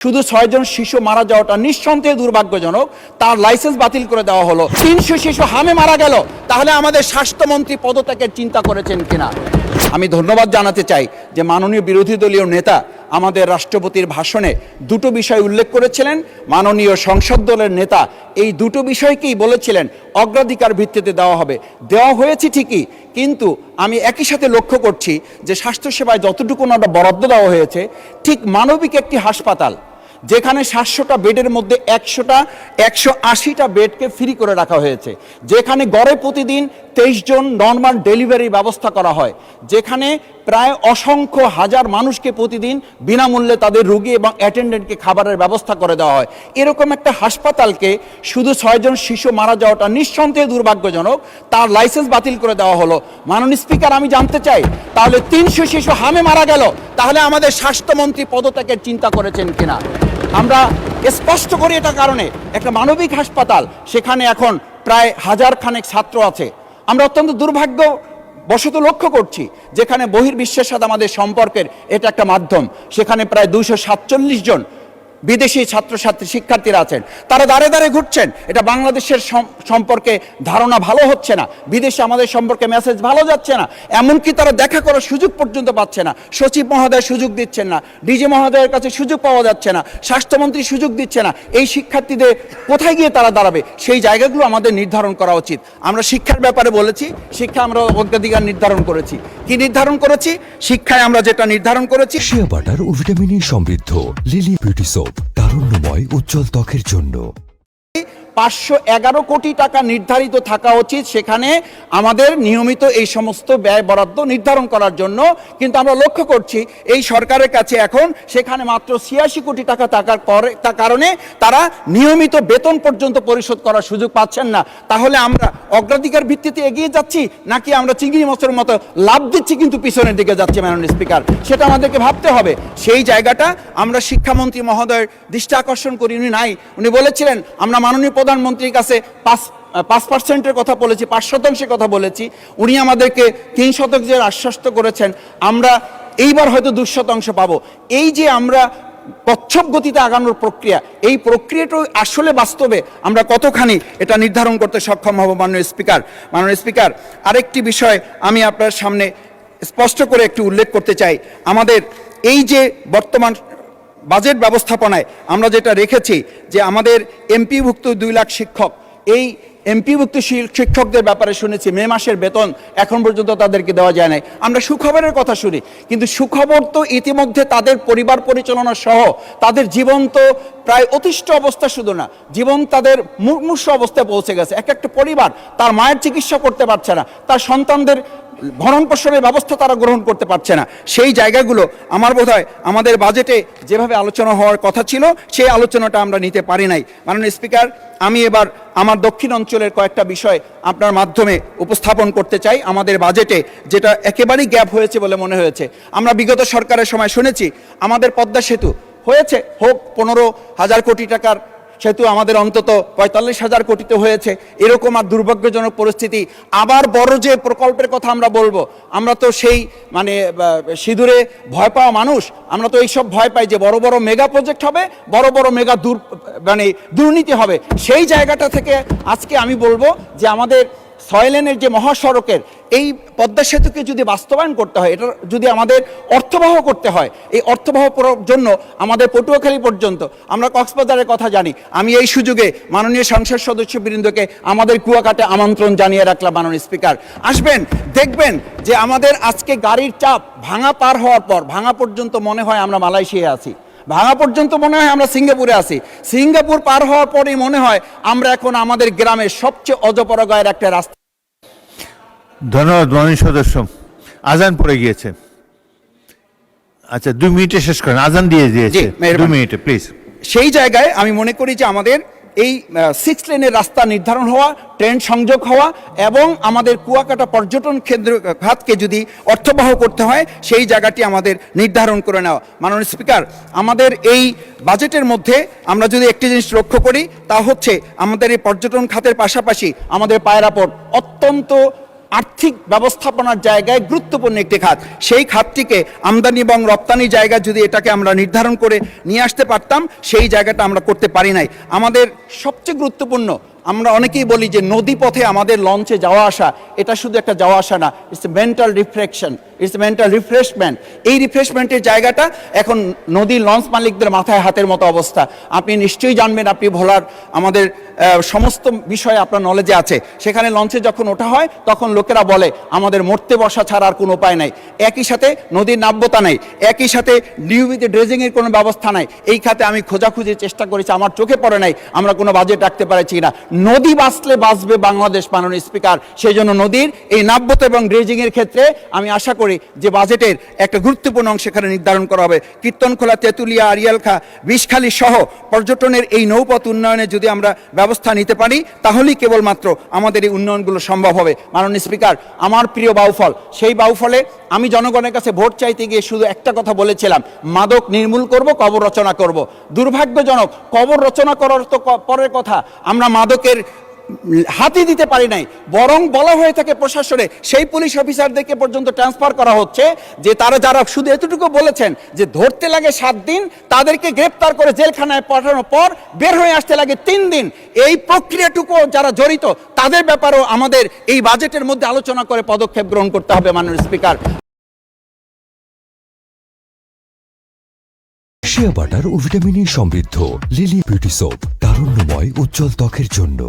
শুধু 6 জন শিশু মারা যাওয়াটা নিঃসন্দেহে দুর্ভাগ্যজনক। তার লাইসেন্স বাতিল করে দেওয়া হলো। 300 শিশু হামে মারা গেল। তাহলে আমাদের স্বাস্থ্যমন্ত্রী পদত্যাগের চিন্তা করেছেন কিনা? আমি ধন্যবাদ জানাতে চাই যে মাননীয় বিরোধী দলীয় নেতা আমাদের রাষ্ট্রপতির ভাষণে দুটো বিষয় উল্লেখ করেছিলেন। মাননীয় সংসদ দলের নেতা এই দুটো বিষয়কেই বলেছিলেন অগ্রাধিকার ভিত্তিতে দেওয়া হবে। দেওয়া হয়েছে ঠিকই, কিন্তু আমি একই সাথে লক্ষ্য করছি যে স্বাস্থ্যসেবায় যতটুকু ওনারা বরাদ্দ দেওয়া হয়েছে, ঠিক মানবিক একটি হাসপাতাল যেখানে 700টা বেডের মধ্যে 180টা বেডকে ফ্রি করে রাখা হয়েছে, যেখানে গড়ে প্রতিদিন 23 জন নর্মাল ডেলিভারির ব্যবস্থা করা হয়, যেখানে প্রায় অসংখ্য হাজার মানুষকে প্রতিদিন বিনামূল্যে তাদের রোগী এবং অ্যাটেন্ডেন্টকে খাবারের ব্যবস্থা করে দেওয়া হয়। এরকম একটা হাসপাতালকে শুধু 6 জন শিশু মারা যাওয়াটা নিঃসন্দেহে দুর্ভাগ্যজনক। তার লাইসেন্স বাতিল করে দেওয়া হলো। মাননীয় স্পিকার, আমি জানতে চাই তাহলে 300 শিশু হামে মারা গেল, তাহলে আমাদের স্বাস্থ্যমন্ত্রী পদত্যাগের চিন্তা করেছেন কিনা? আমরা স্পষ্ট করি এটা কারণে একটা মানবিক হাসপাতাল, সেখানে এখন প্রায় 1000 খানেক ছাত্র আছে। আমরা অত্যন্ত দুর্ভাগ্যবশত লক্ষ্য করছি যেখানে বহির্বিশ্বের সাথে আমাদের সম্পর্কের এটা একটা মাধ্যম, সেখানে প্রায় 247 জন বিদেশি ছাত্রছাত্রী শিক্ষার্থীরা আছেন। তারা দাঁড়ে দাঁড়ে ঘুরছেন। এটা বাংলাদেশের সম্পর্কে ধারণা ভালো হচ্ছে না, বিদেশে আমাদের সম্পর্কে মেসেজ ভালো যাচ্ছে না, এমনকি তারা দেখা করার সুযোগ পর্যন্ত পাচ্ছে না। সচিব মহোদয় সুযোগ দিচ্ছেন না, ডিজি মহোদয়ের কাছে সুযোগ পাওয়া যাচ্ছে না, স্বাস্থ্যমন্ত্রী সুযোগ দিচ্ছে না। এই শিক্ষার্থীদের কোথায় গিয়ে তারা দাঁড়াবে, সেই জায়গাগুলো আমাদের নির্ধারণ করা উচিত। আমরা শিক্ষার ব্যাপারে বলেছি, শিক্ষা আমরা অগ্রাধিকার নির্ধারণ করেছি। কি নির্ধারণ করেছি? শিক্ষায় আমরা যেটা নির্ধারণ করেছি, শিয়া বাটার ও ভিটামিন ই সমৃদ্ধ লিলি বিউটি সোপ, তারুণ্যময় উজ্জ্বল ত্বকের জন্য। 511 কোটি টাকা নির্ধারিত থাকা উচিত সেখানে আমাদের নিয়মিত এই সমস্ত ব্যয় বরাদ্দ নির্ধারণ করার জন্য। কিন্তু আমরা লক্ষ্য করছি এই সরকারের কাছে এখন সেখানে মাত্র 86 কোটি টাকা থাকার কারণে তারা নিয়মিত বেতন পর্যন্ত পরিশোধ করার সুযোগ পাচ্ছেন না। তাহলে আমরা অগ্রাধিকার ভিত্তিতে এগিয়ে যাচ্ছি নাকি আমরা চিংড়ি মাছের মতো লাভ দিচ্ছি কিন্তু পিছনের দিকে যাচ্ছি? মাননীয় স্পিকার, সেটা আমাদেরকে ভাবতে হবে। সেই জায়গাটা আমরা শিক্ষামন্ত্রী মহোদয়ের দৃষ্টি আকর্ষণ করি। উনি নাই, উনি বলেছিলেন আমরা মাননীয় প্রধানমন্ত্রীর কাছে 5% কথা বলেছি, 5% কথা বলেছি। উনি আমাদেরকে 3% আশ্বস্ত করেছেন। আমরা এইবার হয়তো 2% পাবো। এই যে আমরা কচ্ছপ গতিতে আগানোর প্রক্রিয়া, এই প্রক্রিয়াটা আসলে বাস্তবে আমরা কতখানি এটা নির্ধারণ করতে সক্ষম হব? মাননীয় স্পিকার, আরেকটি বিষয় আমি আপনার সামনে স্পষ্ট করে একটু উল্লেখ করতে চাই। আমাদের এই যে বর্তমান বাজেট ব্যবস্থাপনায় আমরা যেটা রেখেছি যে আমাদের এমপিভুক্ত 2 লাখ শিক্ষক, এই এমপিভুক্ত শিক্ষকদের ব্যাপারে শুনেছি মে মাসের বেতন এখন পর্যন্ত তাদেরকে দেওয়া যায় নাই। আমরা সুখবরের কথা শুনি, কিন্তু সুখবর তো ইতিমধ্যে তাদের পরিবার পরিচালনা সহ তাদের জীবন তো প্রায় অতিষ্ঠ অবস্থা, শুধু না জীবন তাদের মুমূর্ষু অবস্থায় পৌঁছে গেছে। একটা পরিবার তার মায়ের চিকিৎসা করতে পারছে না, তার সন্তানদের ভরণ পোষণের ব্যবস্থা তারা গ্রহণ করতে পারছে না। সেই জায়গাগুলো আমার বোধহয় আমাদের বাজেটে যেভাবে আলোচনা হওয়ার কথা ছিল সেই আলোচনাটা আমরা নিতে পারি নাই। মাননীয় স্পিকার, আমি এবার আমার দক্ষিণ অঞ্চলের কয়েকটা বিষয় আপনার মাধ্যমে উপস্থাপন করতে চাই। আমাদের বাজেটে যেটা একেবারেই গ্যাপ হয়েছে বলে মনে হয়েছে, আমরা বিগত সরকারের সময় শুনেছি আমাদের পদ্মা সেতু হয়েছে, হোক 15,000 কোটি টাকার সেতু, আমাদের অন্তত 45,000 কোটিতে হয়েছে। এরকম আর দুর্ভাগ্যজনক পরিস্থিতি। আবার বড় যে প্রকল্পের কথা আমরা বলবো, আমরা তো সেই সিঁদুরে ভয় পাওয়া মানুষ, আমরা তো এইসব ভয় পাই যে বড় বড় মেগা প্রজেক্ট হবে, বড় বড় মেগা দুর্নীতি হবে। সেই জায়গাটা থেকে আজকে আমি বলবো যে আমাদের 6 লেনের যে মহাসড়কের এই পদ্মা সেতুকে যদি বাস্তবায়ন করতে হয়, এটা যদি আমাদের অর্থবহ করতে হয়, এই অর্থবহ জন্য আমাদের পটুয়াখালী পর্যন্ত, আমরা কক্সবাজারের কথা জানি। আমি এই সুযোগে মাননীয় সংসদ সদস্যবৃন্দকে আমাদের কুয়াকাটা আমন্ত্রণ জানিয়ে রাখলাম। মাননীয় স্পিকার, আসবেন, দেখবেন যে আমাদের আজকে গাড়ির চাপ ভাঙা পার হওয়ার পর, ভাঙা পর্যন্ত মনে হয় আমরা মালয়েশিয়ায় আছি, ভাঙা পর্যন্ত মনে হয় আমরা সিঙ্গাপুরে আছি, সিঙ্গাপুর পার হওয়ার পরেই মনে হয় আমরা এখন আমাদের গ্রামের সবচেয়ে অজপরগায়ের একটা রাস্তা। ধন্যবাদ মাননীয় সদস্য। আজান পড়ে গিয়েছে। আচ্ছা, 2 মিনিটে শেষ করেন, আজান দিয়ে দিয়েছে। 2 মিনিটে প্লিজ। সেই জায়গায় আমি মনে করি যে আমাদের এই 6 লেনের রাস্তা নির্ধারণ হওয়া, ট্রেন সংযোগ হওয়া এবং আমাদের কুয়াকাটা পর্যটন কেন্দ্র খাতকে যদি অর্থবহ করতে হয় সেই জায়গাটি আমাদের নির্ধারণ করে নেওয়া। মাননীয় স্পিকার, আমাদের এই বাজেটের মধ্যে আমরা যদি একটি জিনিস লক্ষ্য করি তা হচ্ছে আমাদের এই পর্যটন খাতের পাশাপাশি আমাদের পায়রা পোর্ট অত্যন্ত আর্থিক ব্যবস্থাপনার জায়গায় গুরুত্বপূর্ণ একটি খাত। সেই খাতটিকে আমদানি এবং রপ্তানি জায়গায় যদি এটাকে আমরা নির্ধারণ করে নিয়ে আসতে পারতাম, সেই জায়গাটা আমরা করতে পারি নাই। আমাদের সবচেয়ে গুরুত্বপূর্ণ, আমরা অনেকেই বলি যে নদী পথে আমাদের লঞ্চে যাওয়া আসা, এটা শুধু একটা যাওয়া আসা না, it's a mental reflection, it's a mental refreshment. এই রিফ্রেশমেন্টের জায়গাটা এখন নদীর লঞ্চ মালিকদের মাথায় হাতের মতো অবস্থা। আপনি নিশ্চয়ই জানবেন, আপনি ভোলার আমাদের সমস্ত বিষয়ে আপনার নলেজে আছে। সেখানে লঞ্চে যখন ওঠা হয় তখন লোকেরা বলে আমাদের মরতে বসা ছাড়া আর কোনো উপায় নাই। একই সাথে নদীর নাব্যতা নেই, একই সাথে নিয়মিত ড্রেজিংয়ের কোনো ব্যবস্থা নাই। এই খাতে আমি খোঁজাখুঁজির চেষ্টা করেছি, আমার চোখে পড়ে নাই আমরা কোনো বাজেট রাখতে পারছি না। নদী বাঁচলে বাঁচবে বাংলাদেশ, মাননীয় স্পিকার। সেই জন্য নদীর এই নাব্যতা এবং ড্রেজিংয়ের ক্ষেত্রে আমি আশা করি যে বাজেটের একটা গুরুত্বপূর্ণ অংশ এখানে নির্ধারণ করা হবে। কীর্তনখোলা, তেঁতুলিয়া, আড়িয়ালখা, বিষখালী সহ পর্যটনের এই নৌপথ উন্নয়নে যদি আমরা ব্যবস্থা নিতে পারি, তাহলেই কেবলমাত্র আমাদের এই উন্নয়নগুলো সম্ভব হবে। মাননীয় স্পিকার, আমার প্রিয় বাউফল, সেই বাউফলে আমি জনগণের কাছে ভোট চাইতে গিয়ে শুধু একটা কথা বলেছিলাম, মাদক নির্মূল করব, কবর রচনা করব। দুর্ভাগ্যজনক, কবর রচনা করার তো পরের কথা, আমরা মাদকের হাতি দিতে পারি নাই। বরং বলা হয়ে থাকে প্রশাসনে, সেই পুলিশ অফিসারদেরকে পর্যন্ত ট্রান্সফার করা হচ্ছে যে তারা যারা শুধু এতটুকু বলেছেন যে ধরতে লাগে 7 দিন, তাদেরকে গ্রেপ্তার করে জেলখানায় পাঠানোর পর বের হয়ে আসতে লাগে 3 দিন। এই প্রক্রিয়াটুকু যারা জড়িত তাদের ব্যাপারেও আমাদের এই বাজেটের মধ্যে আলোচনা করে পদক্ষেপ গ্রহণ করতে হবে। মাননীয় স্পিকার, শিয়া বাটার ও ভিটামিন ই সমৃদ্ধ লিলি বিউটি সোপ, তারুণ্যময় উজ্জ্বল ত্বকের জন্য।